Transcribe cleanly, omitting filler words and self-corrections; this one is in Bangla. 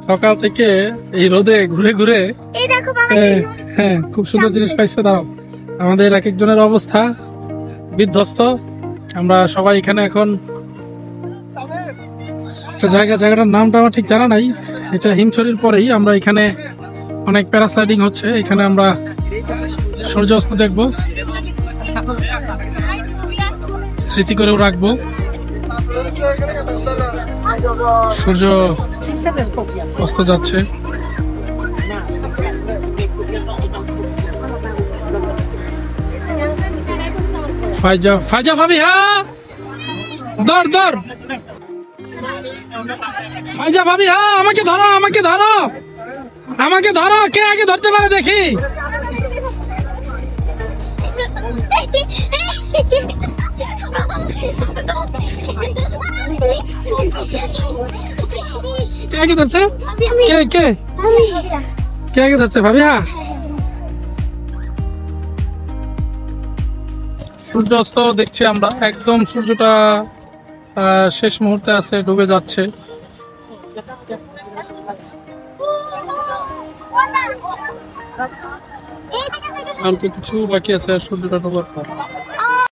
সকাল থেকে এই রোদে ঘুরে ঘুরে হ্যাঁ খুব সুন্দর জিনিস পাইছে। দাও আমাদের এক একজনের অবস্থা বিধ্বস্ত। আমরা সবাই এখানে এখন একটা জায়গাটার নামটা আমার ঠিক জানা নাই। এটা হিমছড়ির পরেই আমরা এখানে অনেক প্যারাস্লাইডিং হচ্ছে। এখানে আমরা সূর্যাস্ত দেখবো, স্মৃতি করেও রাখবো। সূর্য অস্ত যাচ্ছে। ফাইজা ফাইজা ভাবি, হ্যাঁ দর দর ফাইজা ভাবি, হ্যাঁ আমাকে ধরো, আমাকে ধরো, আমাকে ধরো। কে আগে ধরতে পারে দেখি। কে আগে ধরছে? কে কে কে আগে ধরছে ভাবি? হ্যাঁ সূর্যাস্ত দেখছি আমরা, একদম সূর্যটা শেষ মুহূর্তে আছে, ডুবে যাচ্ছে। অল্প কিছু বাকি আছে সূর্যটা ডোবার পর।